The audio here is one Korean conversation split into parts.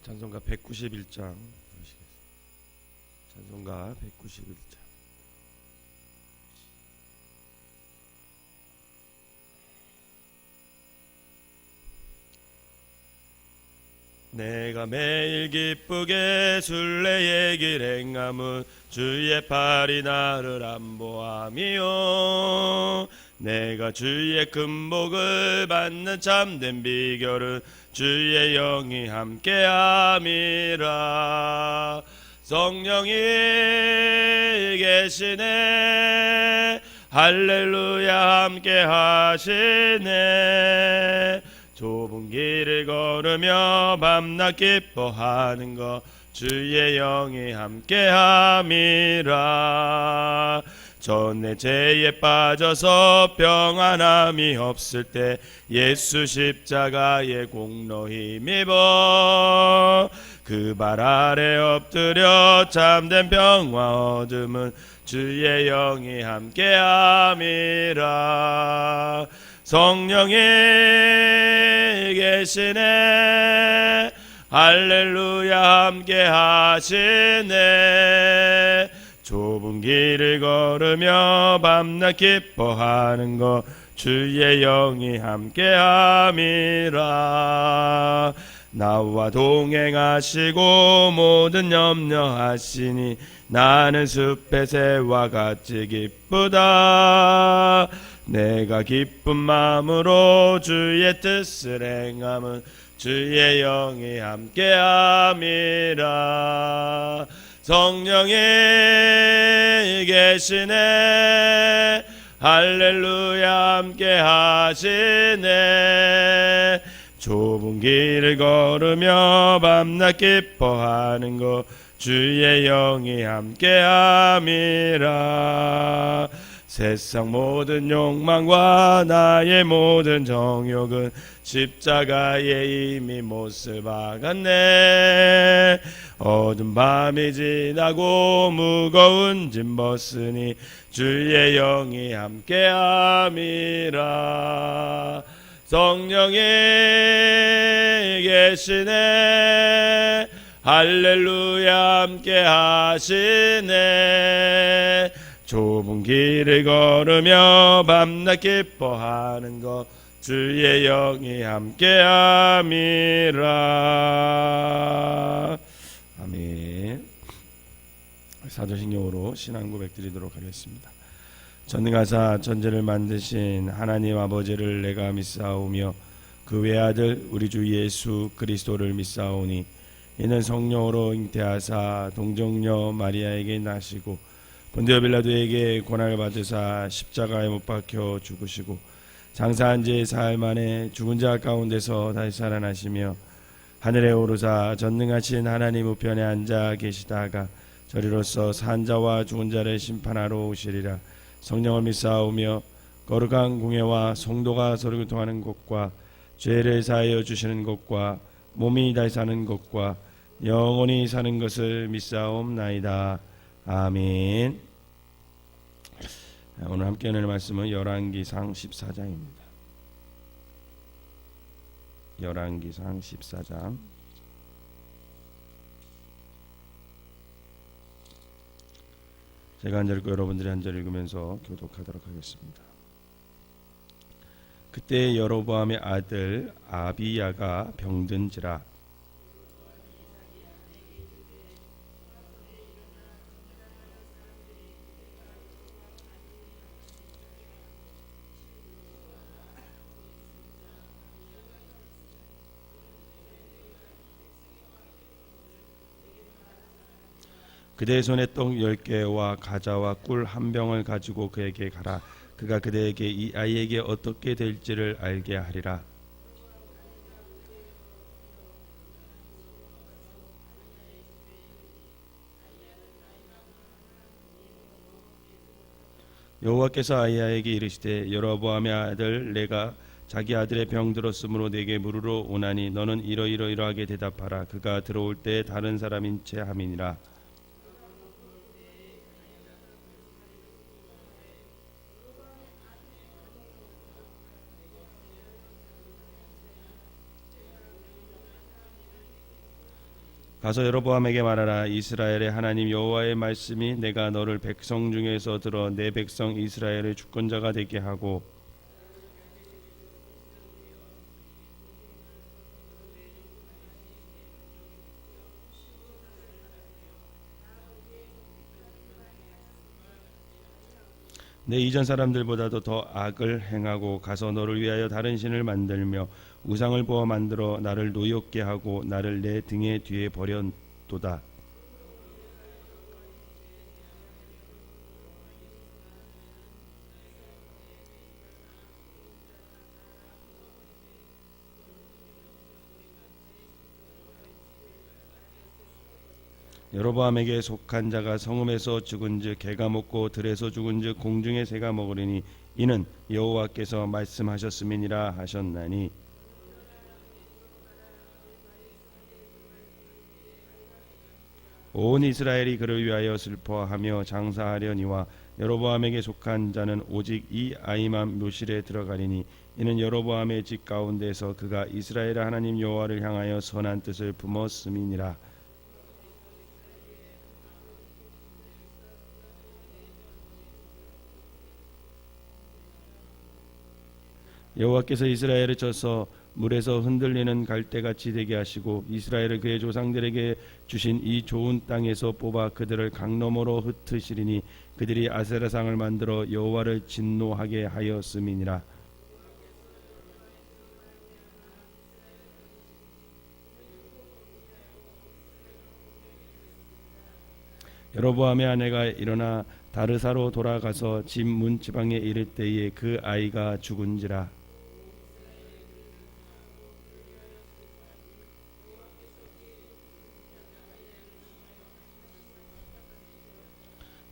찬송가 191장 찬송가 191장. 내가 매일 기쁘게 순례의 길 행함은 주의 팔이 나를 안보함이요, 내가 주의 큰 복을 받는 참된 비결은 주의 영이 함께함이라. 성령이 계시네, 할렐루야 함께 하시네. 좁은 길을 걸으며 밤낮 기뻐하는 것 주의 영이 함께함이라. 전에 죄에 빠져서 평안함이 없을 때 예수 십자가의 공로 힘입어 그 발 아래 엎드려 참된 평화 얻음은 주의 영이 함께함이라. 성령이 계시네, 할렐루야 함께 하시네. 좁은 길을 걸으며 밤낮 기뻐하는 것 주의 영이 함께함이라. 나와 동행하시고 모든 염려하시니 나는 숲의 새와 같이 기쁘다. 내가 기쁜 마음으로 주의 뜻을 행함은 주의 영이 함께함이라. 성령이 계시네, 할렐루야 함께 하시네. 좁은 길을 걸으며 밤낮 기뻐하는 것 주의 영이 함께함이라. 세상 모든 욕망과 나의 모든 정욕은 십자가에 이미 못을 박았네. 어두운 밤이 지나고 무거운 짐 벗으니 주의 영이 함께함이라. 성령이 계시네, 할렐루야 함께 하시네. 좁은 길을 걸으며 밤낮 기뻐하는 것 주의 영이 함께함이라. 아멘. 사도신경으로 신앙 고백 드리도록 하겠습니다. 전능하사 천지를 만드신 하나님 아버지를 내가 믿사오며 그 외아들 우리 주 예수 그리스도를 믿사오니 이는 성령으로 잉태하사 동정녀 마리아에게 나시고 본디오 빌라도에게 고난을 받으사 십자가에 못 박혀 죽으시고 장사한 지 사흘 만에 죽은 자 가운데서 다시 살아나시며 하늘에 오르사 전능하신 하나님 우편에 앉아 계시다가 저리로서 산 자와 죽은 자를 심판하러 오시리라. 성령을 믿사오며 거룩한 공회와 성도가 서로 교통하는 것과 죄를 사하여 주시는 것과 몸이 다시 사는 것과 영원히 사는 것을 믿사옵나이다. 아멘. 오늘 함께 하는 말씀은 열왕기상 14장입니다. 열왕기상 14장. 제가 한 절 읽고 여러분들이 한 절 읽으면서 교독하도록 하겠습니다. 그때 여로보암의 아들 아비야가 병든지라. 그대의 손에 떡 10개와 과자와 꿀 한 병을 가지고 그에게 가라. 그가 그대에게 이 아이에게 어떻게 될지를 알게 하리라. 여호와께서 아히야에게 이르시되 여로보암의 아들 내가 자기 아들의 병 들었으므로 내게 물으러 오나니 너는 이러이러하게 대답하라. 그가 들어올 때 다른 사람인 채 함이니라. 가서 여로보암에게 말하라. 이스라엘의 하나님 여호와의 말씀이 내가 너를 백성 중에서 들어 내 백성 이스라엘의 주권자가 되게 하고 내 이전 사람들보다도 더 악을 행하고 가서 너를 위하여 다른 신을 만들며 우상을 부어 만들어 나를 노엽게 하고 나를 내 등의 뒤에 버렸도다. 여로보암에게 속한 자가 성읍에서 죽은즉 개가 먹고 들에서 죽은즉 공중의 새가 먹으리니 이는 여호와께서 말씀하셨음이니라 하셨나니 온 이스라엘이 그를 위하여 슬퍼하며 장사하려니와 여로보암에게 속한 자는 오직 이 아이만 묘실에 들어가리니 이는 여로보암의 집 가운데서 그가 이스라엘의 하나님 여호와를 향하여 선한 뜻을 품었음이니라. 여호와께서 이스라엘을 쳐서 물에서 흔들리는 갈대같이 되게 하시고 이스라엘을 그의 조상들에게 주신 이 좋은 땅에서 뽑아 그들을 강너머로 흩으시리니 그들이 아세라상을 만들어 여호와를 진노하게 하였음이니라. 여로보암의 아내가 일어나 다르사로 돌아가서 집 문 지방에 이를 때에 그 아이가 죽은지라.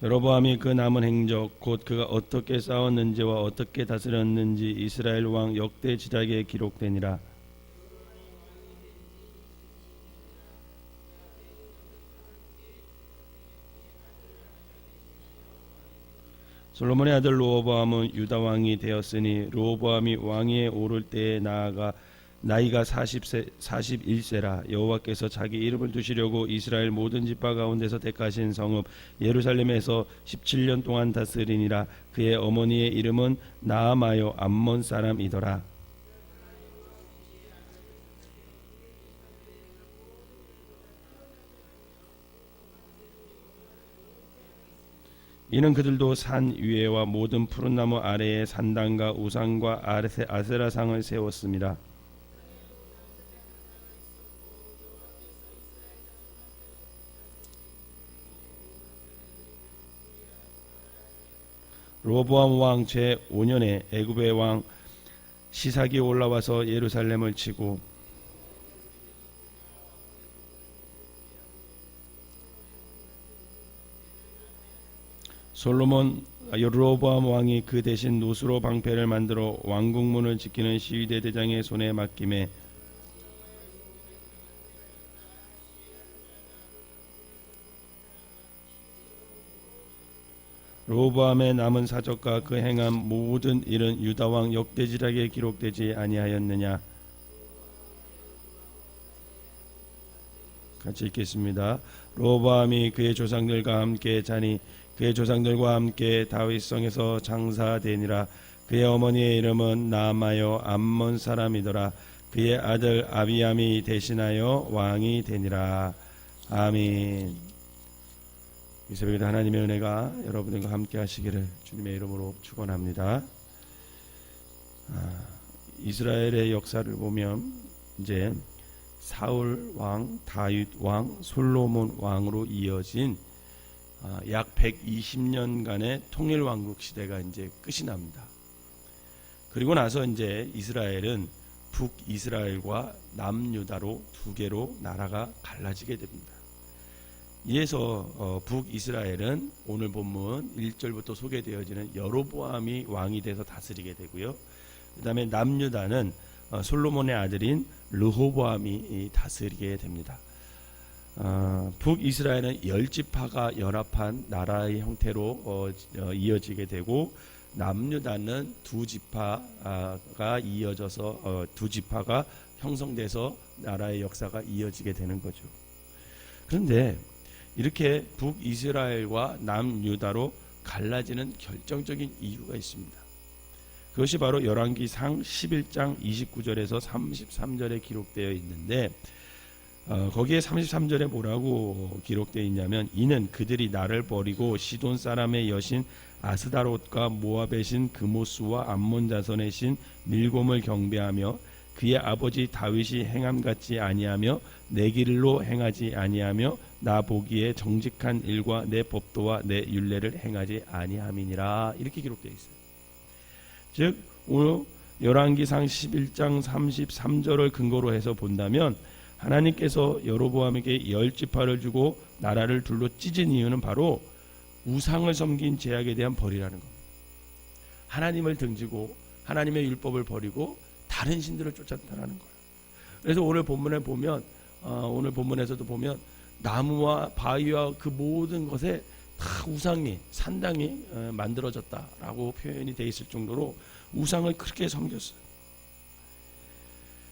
여로보암이 그 남은 행적 곧 그가 어떻게 싸웠는지와 어떻게 다스렸는지 이스라엘 왕 역대 지략에 기록되니라. 솔로몬의 아들 르호보암은 유다 왕이 되었으니 르호보암이 왕위에 오를 때에 나이가 41세라. 여호와께서 자기 이름을 두시려고 이스라엘 모든 지파 가운데서 택하신 성읍 예루살렘에서 17년 동안 다스리니라. 그의 어머니의 이름은 나아마요 암몬 사람이더라. 이는 그들도 산 위에와 모든 푸른 나무 아래에 산당과 우상과 아세라상을 세웠습니다. 르호보암 왕 제5년에 애굽의 왕 시삭이 올라와서 예루살렘을 치고 솔로몬 르호보암 왕이 그 대신 노수로 방패를 만들어 왕궁문을 지키는 시위대 대장의 손에 맡김에 르호보암의 남은 사적과 그 행한 모든 일은 유다 왕 역대지략에 기록되지 아니하였느냐. 같이 읽겠습니다. 르호보암이 그의 조상들과 함께 자니 그의 조상들과 함께 다윗성에서 장사되니라. 그의 어머니의 이름은 나아마요 암몬 사람이더라. 그의 아들 아비암이 대신하여 왕이 되니라. 아멘. 이 새벽에도 하나님의 은혜가 여러분들과 함께 하시기를 주님의 이름으로 축원합니다. 이스라엘의 역사를 보면 이제 사울 왕, 다윗 왕, 솔로몬 왕으로 이어진 약 120년간의 통일 왕국 시대가 이제 끝이 납니다. 그리고 나서 이제 이스라엘은 북이스라엘과 남유다로 두 개로 나라가 갈라지게 됩니다. 이에서 북이스라엘은 오늘 본문 1절부터 소개되어지는 여로보암이 왕이 돼서 다스리게 되고요. 그 다음에 남유다는 솔로몬의 아들인 르호보암이 다스리게 됩니다. 북이스라엘은 10지파가 연합한 나라의 형태로 이어지게 되고 남유다는 2지파가 이어져서 2지파가 형성돼서 나라의 역사가 이어지게 되는 거죠. 그런데 이렇게 북이스라엘과 남유다로 갈라지는 결정적인 이유가 있습니다. 그것이 바로 열왕기상 11장 29절에서 33절에 기록되어 있는데 거기에 33절에 뭐라고 기록되어 있냐면, 이는 그들이 나를 버리고 시돈 사람의 여신 아스다롯과 모압의 신 그모스와 암몬 자손의 신 밀곰을 경배하며 그의 아버지 다윗이 행함같이 아니하며 내 길로 행하지 아니하며 나 보기에 정직한 일과 내 법도와 내 율례를 행하지 아니함이니라. 이렇게 기록되어 있어요. 즉 오늘 열왕기상 11장 33절을 근거로 해서 본다면, 하나님께서 여로보암에게 10지파를 주고 나라를 둘러 찢은 이유는 바로 우상을 섬긴 죄악에 대한 벌이라는 겁니다. 하나님을 등지고 하나님의 율법을 버리고 다른 신들을 쫓았다는 거예요. 그래서 오늘 본문에 보면 오늘 본문에서도 보면 나무와 바위와 그 모든 것에 다 우상이 산당이 만들어졌다라고 표현이 되어 있을 정도로 우상을 그렇게 섬겼어요.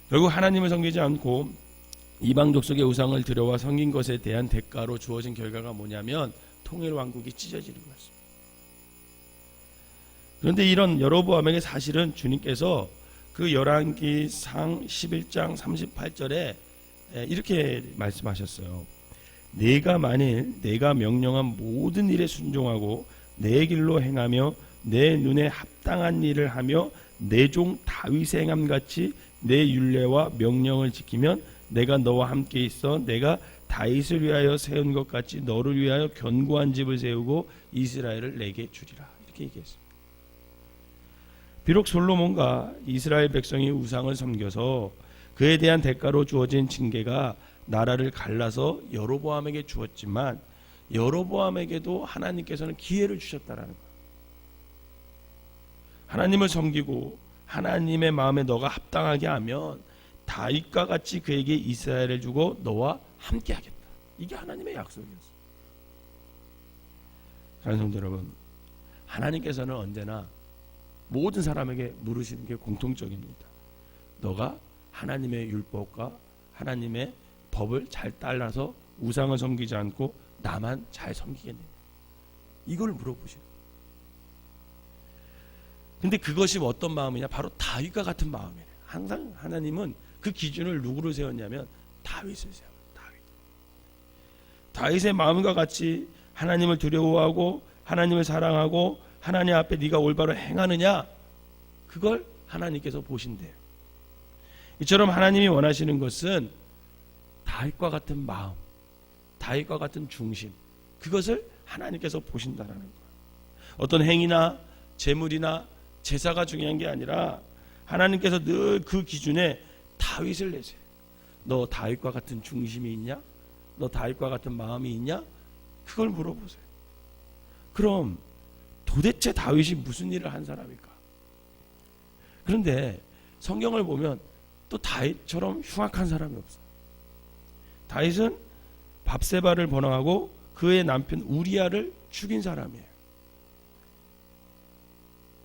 결국 하나님을 섬기지 않고 이방 족속의 우상을 들여와 섬긴 것에 대한 대가로 주어진 결과가 뭐냐면 통일 왕국이 찢어지는 것입니다. 그런데 이런 여로보암에게 사실은 주님께서 그 열왕기상 11장 38절에 이렇게 말씀하셨어요. 내가 만일 내가 명령한 모든 일에 순종하고 내 길로 행하며 내 눈에 합당한 일을 하며 내 종 다윗의 행함같이 내 율례와 명령을 지키면 내가 너와 함께 있어 내가 다윗을 위하여 세운 것 같이 너를 위하여 견고한 집을 세우고 이스라엘을 내게 주리라. 이렇게 얘기했습니다. 비록 솔로몬과 이스라엘 백성이 우상을 섬겨서 그에 대한 대가로 주어진 징계가 나라를 갈라서 여로보암에게 주었지만, 여로보암에게도 하나님께서는 기회를 주셨다라는 거예요. 하나님을 섬기고 하나님의 마음에 너가 합당하게 하면 다윗과 같이 그에게 이스라엘을 주고 너와 함께 하겠다. 이게 하나님의 약속이었어요. 사랑하는 성도 여러분, 하나님께서는 언제나 모든 사람에게 물으시는 게 공통적입니다. 너가 하나님의 율법과 하나님의 법을 잘 따라서 우상을 섬기지 않고 나만 잘 섬기겠느냐, 이걸 물어보시는. 근데 그것이 어떤 마음이냐, 바로 다윗과 같은 마음이에요. 항상 하나님은 그 기준을 누구를 세웠냐면 다윗을 세워요. 다윗의 마음과 같이 하나님을 두려워하고 하나님을 사랑하고 하나님 앞에 네가 올바로 행하느냐, 그걸 하나님께서 보신대요. 이처럼 하나님이 원하시는 것은 다윗과 같은 마음, 다윗과 같은 중심, 그것을 하나님께서 보신다라는 거예요. 어떤 행위나 재물이나 제사가 중요한 게 아니라 하나님께서 늘 그 기준에 다윗을 내세요. 너 다윗과 같은 중심이 있냐? 너 다윗과 같은 마음이 있냐? 그걸 물어보세요. 그럼 도대체 다윗이 무슨 일을 한 사람일까? 그런데 성경을 보면 또 다윗처럼 흉악한 사람이 없어요. 다윗은 밥세바를 번항하고 그의 남편 우리아를 죽인 사람이에요.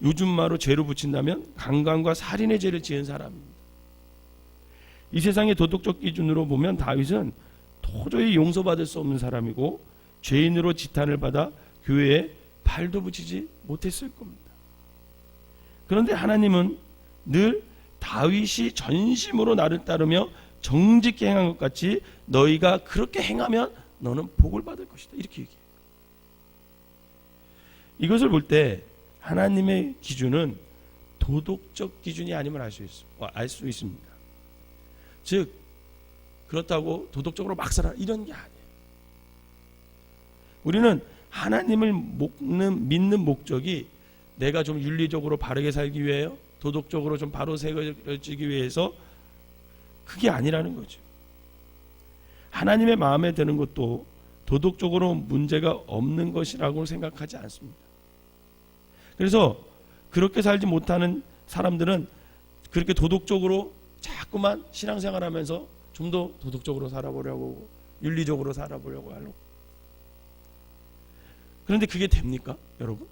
요즘 말로 죄로 붙인다면 강간과 살인의 죄를 지은 사람입니다. 이 세상의 도덕적 기준으로 보면 다윗은 도저히 용서받을 수 없는 사람이고 죄인으로 지탄을 받아 교회에 발도 붙이지 못했을 겁니다. 그런데 하나님은 늘 다윗이 전심으로 나를 따르며 정직히 행한 것 같이 너희가 그렇게 행하면 너는 복을 받을 것이다, 이렇게 얘기해요. 이것을 볼 때 하나님의 기준은 도덕적 기준이 아님을 알 수 있습니다. 즉 그렇다고 도덕적으로 막 살아 이런 게 아니에요. 우리는 하나님을 믿는 목적이 내가 좀 윤리적으로 바르게 살기 위해요, 도덕적으로 좀 바로 세워지기 위해서, 그게 아니라는 거죠. 하나님의 마음에 드는 것도 도덕적으로 문제가 없는 것이라고 생각하지 않습니다. 그래서 그렇게 살지 못하는 사람들은 그렇게 도덕적으로 자꾸만 신앙생활하면서 좀 더 도덕적으로 살아보려고, 윤리적으로 살아보려고 하려고. 그런데 그게 됩니까, 여러분?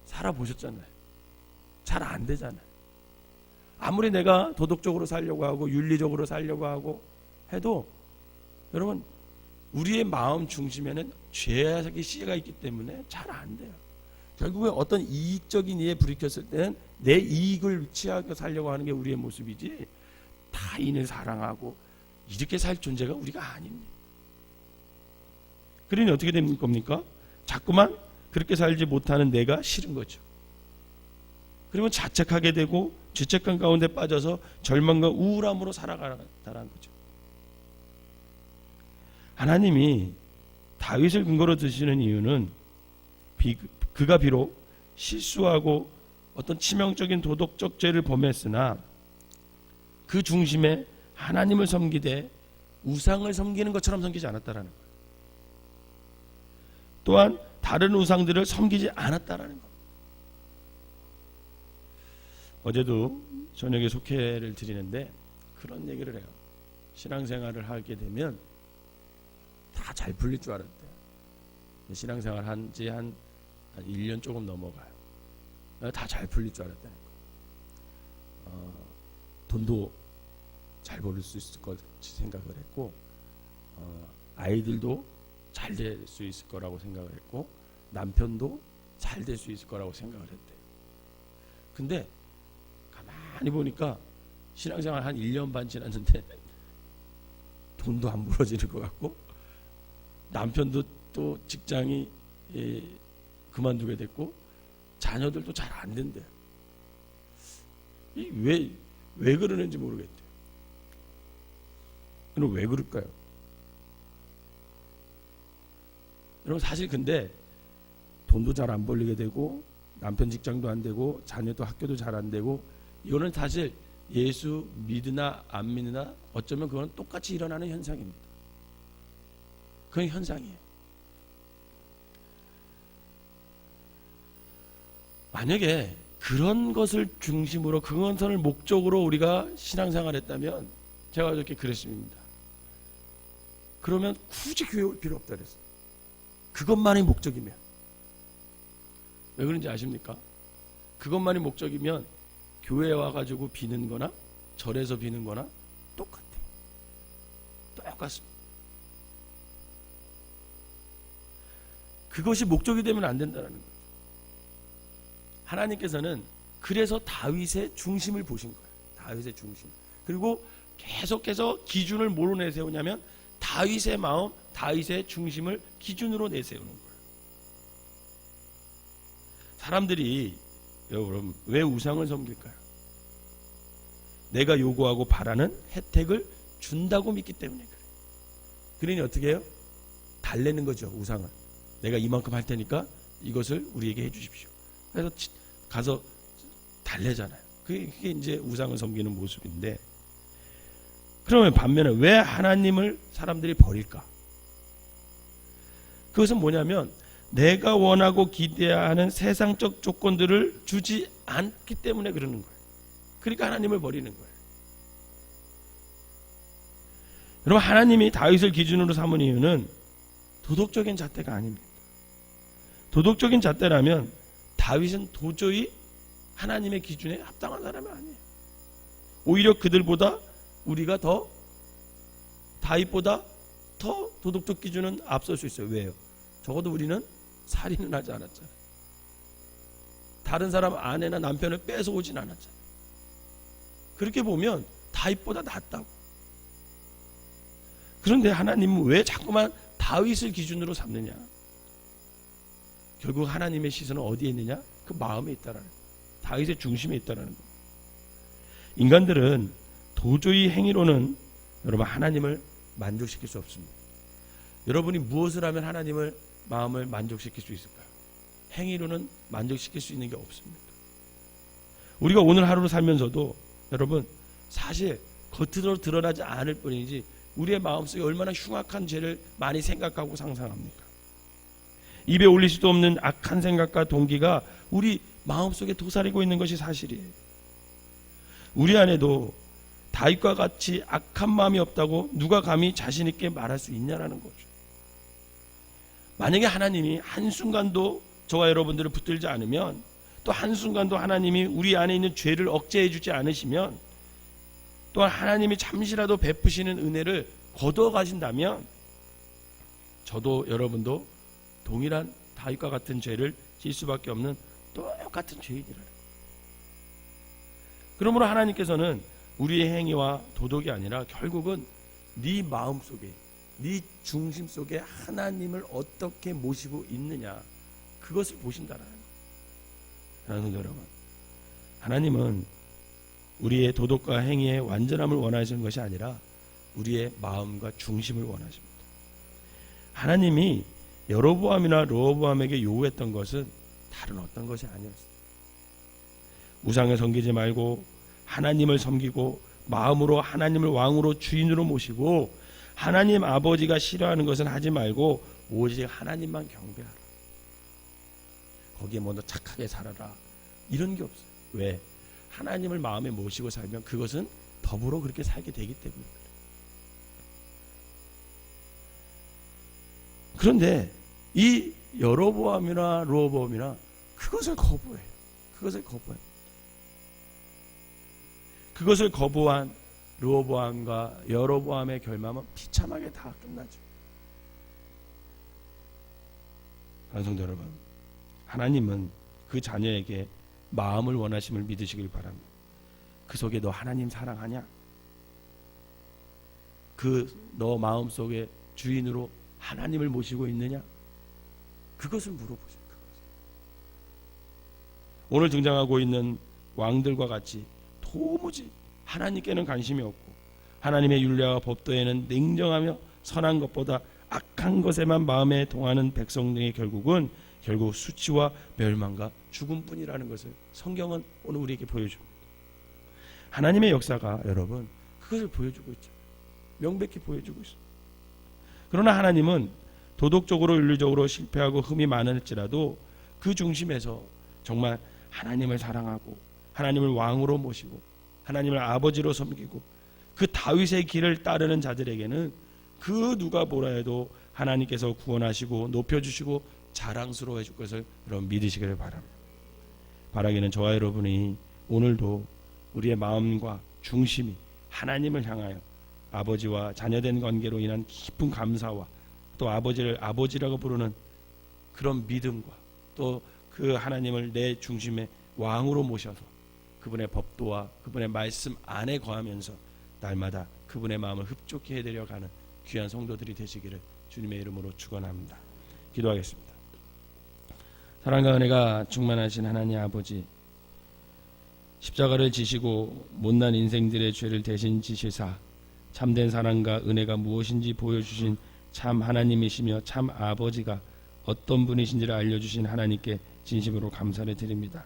살아보셨잖아요. 잘 안 되잖아요. 아무리 내가 도덕적으로 살려고 하고 윤리적으로 살려고 하고 해도 여러분 우리의 마음 중심에는 죄악의 씨가 있기 때문에 잘 안 돼요. 결국에 어떤 이익적인 일에 불이켰을 때는 내 이익을 취하고 살려고 하는 게 우리의 모습이지, 타인을 사랑하고 이렇게 살 존재가 우리가 아닙니다. 그러니 어떻게 된 겁니까? 자꾸만 그렇게 살지 못하는 내가 싫은 거죠. 그러면 자책하게 되고 죄책감 가운데 빠져서 절망과 우울함으로 살아가다라는 거죠. 하나님이 다윗을 근거로 드시는 이유는 그가 비록 실수하고 어떤 치명적인 도덕적 죄를 범했으나 그 중심에 하나님을 섬기되 우상을 섬기는 것처럼 섬기지 않았다라는 거예요. 또한 다른 우상들을 섬기지 않았다라는 겁니다. 어제도 저녁에 속회를 드리는데 그런 얘기를 해요. 신앙생활을 하게 되면 다 잘 풀릴 줄 알았대요. 신앙생활 한 지 한 1년 조금 넘어가요. 다 잘 풀릴 줄 알았다니까. 돈도 잘 벌을 수 있을 것 같이 생각을 했고, 아이들도 잘 될 수 있을 거라고 생각을 했고, 남편도 잘 될 수 있을 거라고 생각을 했대요. 근데 가만히 보니까 신앙생활 한 1년 반 지났는데 돈도 안 벌어지는 것 같고, 남편도 또 직장이 그만두게 됐고, 자녀들도 잘 안 된대요. 왜 그러는지 모르겠대요. 그럼 왜 그럴까요? 여러분, 사실 근데 돈도 잘 안 벌리게 되고, 남편 직장도 안 되고, 자녀도 학교도 잘 안 되고, 이거는 사실 예수 믿으나 안 믿으나 어쩌면 그건 똑같이 일어나는 현상입니다. 그건 현상이에요. 만약에 그런 것을 중심으로, 그것을 목적으로 우리가 신앙생활을 했다면, 제가 이렇게 그랬습니다. 그러면 굳이 교회 올 필요 없다 그랬어요. 그것만이 목적이면. 왜 그런지 아십니까? 그것만이 목적이면 교회에 와가지고 비는 거나 절에서 비는 거나 똑같아요. 똑같습니다. 그것이 목적이 되면 안 된다는 거예요. 하나님께서는 그래서 다윗의 중심을 보신 거예요. 다윗의 중심. 그리고 계속해서 기준을 뭐로 내세우냐면 다윗의 마음, 다윗의 중심을 기준으로 내세우는 거예요. 사람들이 여러분 왜 우상을 섬길까요? 내가 요구하고 바라는 혜택을 준다고 믿기 때문에 그래요. 그러니 어떻게 해요? 달래는 거죠, 우상을. 내가 이만큼 할 테니까 이것을 우리에게 해주십시오. 그래서 가서 달래잖아요. 그게 이제 우상을 섬기는 모습인데, 그러면 반면에 왜 하나님을 사람들이 버릴까? 그것은 뭐냐면 내가 원하고 기대하는 세상적 조건들을 주지 않기 때문에 그러는 거예요. 그러니까 하나님을 버리는 거예요. 여러분, 하나님이 다윗을 기준으로 삼은 이유는 도덕적인 잣대가 아닙니다. 도덕적인 잣대라면 다윗은 도저히 하나님의 기준에 합당한 사람이 아니에요. 오히려 그들보다 우리가 더, 다윗보다 더 도덕적 기준은 앞설 수 있어요. 왜요? 적어도 우리는 살인은 하지 않았잖아요. 다른 사람 아내나 남편을 뺏어오진 않았잖아요. 그렇게 보면 다윗보다 낫다고. 그런데 하나님은 왜 자꾸만 다윗을 기준으로 삼느냐? 결국 하나님의 시선은 어디에 있느냐? 그 마음에 있다라는 거예요. 다윗의 중심에 있다라는 거예요. 인간들은 도저히 행위로는 여러분 하나님을 만족시킬 수 없습니다. 여러분이 무엇을 하면 하나님을 마음을 만족시킬 수 있을까요? 행위로는 만족시킬 수 있는 게 없습니다. 우리가 오늘 하루를 살면서도 여러분 사실 겉으로 드러나지 않을 뿐이지 우리의 마음속에 얼마나 흉악한 죄를 많이 생각하고 상상합니까? 입에 올릴 수도 없는 악한 생각과 동기가 우리 마음속에 도사리고 있는 것이 사실이에요. 우리 안에도 다윗과 같이 악한 마음이 없다고 누가 감히 자신 있게 말할 수 있냐라는 거죠. 만약에 하나님이 한순간도 저와 여러분들을 붙들지 않으면, 또 한순간도 하나님이 우리 안에 있는 죄를 억제해 주지 않으시면, 또한 하나님이 잠시라도 베푸시는 은혜를 거둬 가신다면 저도 여러분도 동일한 다윗과 같은 죄를 질 수밖에 없는 똑같은 죄인이라는 거예요. 그러므로 하나님께서는 우리의 행위와 도덕이 아니라 결국은 네 마음 속에, 네 중심 속에 하나님을 어떻게 모시고 있느냐, 그것을 보신다는 거예요. 사랑하는 성도 여러분, 하나님은 우리의 도덕과 행위의 완전함을 원하시는 것이 아니라 우리의 마음과 중심을 원하십니다. 하나님이 여로보암이나 르호보암에게 요구했던 것은 다른 어떤 것이 아니었어요. 우상을 섬기지 말고 하나님을 섬기고 마음으로 하나님을 왕으로 주인으로 모시고 하나님 아버지가 싫어하는 것은 하지 말고 오직 하나님만 경배하라. 거기에 먼저 착하게 살아라. 이런 게 없어요. 왜? 하나님을 마음에 모시고 살면 그것은 더불어 그렇게 살게 되기 때문에 그래요. 그런데 이 여로보암이나 르호보암이나 그것을 거부해요. 그것을 거부해요. 그것을 거부한 르호보암과 여로보암의 결말은 비참하게 다 끝나죠. 성도 여러분, 하나님은 그 자녀에게 마음을 원하심을 믿으시길 바랍니다. 그 속에 너 하나님 사랑하냐? 그 너 마음 속에 주인으로 하나님을 모시고 있느냐? 그것을 물어보세요. 오늘 등장하고 있는 왕들과 같이 도무지 하나님께는 관심이 없고 하나님의 율례와 법도에는 냉정하며 선한 것보다 악한 것에만 마음에 동하는 백성들의 결국 수치와 멸망과 죽음뿐이라는 것을 성경은 오늘 우리에게 보여줍니다. 하나님의 역사가 여러분 그것을 보여주고 있죠. 명백히 보여주고 있습니다. 그러나 하나님은 도덕적으로 윤리적으로 실패하고 흠이 많을지라도 그 중심에서 정말 하나님을 사랑하고 하나님을 왕으로 모시고 하나님을 아버지로 섬기고 그 다윗의 길을 따르는 자들에게는 그 누가 뭐라 해도 하나님께서 구원하시고 높여주시고 자랑스러워해 줄 것을 여러분 믿으시기를 바랍니다. 바라기는 저와 여러분이 오늘도 우리의 마음과 중심이 하나님을 향하여 아버지와 자녀된 관계로 인한 깊은 감사와 또 아버지를 아버지라고 부르는 그런 믿음과 또 그 하나님을 내 중심의 왕으로 모셔서 그분의 법도와 그분의 말씀 안에 거하면서 날마다 그분의 마음을 흡족히 해드려가는 귀한 성도들이 되시기를 주님의 이름으로 축원합니다. 기도하겠습니다. 사랑과 은혜가 충만하신 하나님 아버지, 십자가를 지시고 못난 인생들의 죄를 대신 지시사 참된 사랑과 은혜가 무엇인지 보여주신 참 하나님이시며 참 아버지가 어떤 분이신지를 알려주신 하나님께 진심으로 감사를 드립니다.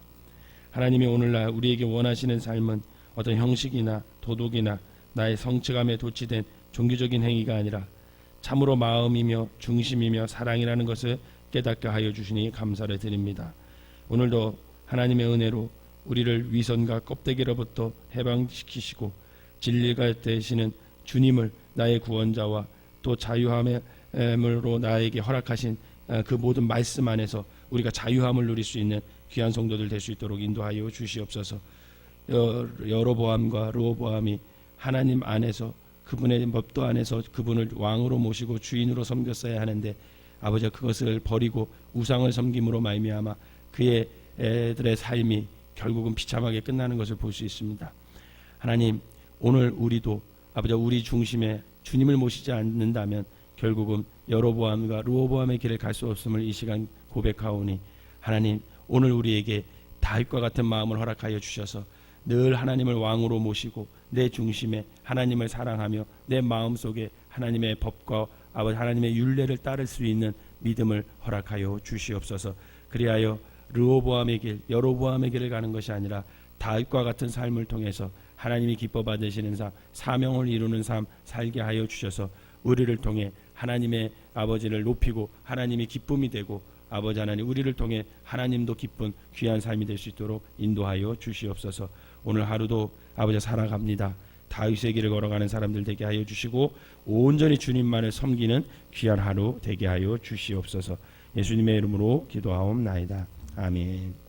하나님이 오늘날 우리에게 원하시는 삶은 어떤 형식이나 도덕이나 나의 성취감에 도취된 종교적인 행위가 아니라 참으로 마음이며 중심이며 사랑이라는 것을 깨닫게 하여 주시니 감사를 드립니다. 오늘도 하나님의 은혜로 우리를 위선과 껍데기로부터 해방시키시고 진리가 되시는 주님을 나의 구원자와 또 자유함으로 나에게 허락하신 그 모든 말씀 안에서 우리가 자유함을 누릴 수 있는 귀한 성도들 될 수 있도록 인도하여 주시옵소서. 여로보암과 르호보암이 하나님 안에서 그분의 법도 안에서 그분을 왕으로 모시고 주인으로 섬겼어야 하는데 아버지가 그것을 버리고 우상을 섬김으로 말미암아 그의 애들의 삶이 결국은 비참하게 끝나는 것을 볼 수 있습니다. 하나님, 오늘 우리도 아버지 우리 중심에 주님을 모시지 않는다면 결국은 여로보암과 르호보암의 길을 갈 수 없음을 이 시간 고백하오니 하나님, 오늘 우리에게 다윗과 같은 마음을 허락하여 주셔서 늘 하나님을 왕으로 모시고 내 중심에 하나님을 사랑하며 내 마음속에 하나님의 법과 아버지 하나님의 율례를 따를 수 있는 믿음을 허락하여 주시옵소서. 그리하여 르호보암의 길, 여로보암의 길을 가는 것이 아니라 다윗과 같은 삶을 통해서 하나님이 기뻐 받으시는 삶, 사명을 이루는 삶 살게 하여 주셔서 우리를 통해 하나님의 아버지를 높이고 하나님이 기쁨이 되고 아버지 하나님 우리를 통해 하나님도 기쁜 귀한 삶이 될 수 있도록 인도하여 주시옵소서. 오늘 하루도 아버지 살아갑니다. 다윗의 길을 걸어가는 사람들 되게 하여 주시고 온전히 주님만을 섬기는 귀한 하루 되게 하여 주시옵소서. 예수님의 이름으로 기도하옵나이다. 아멘.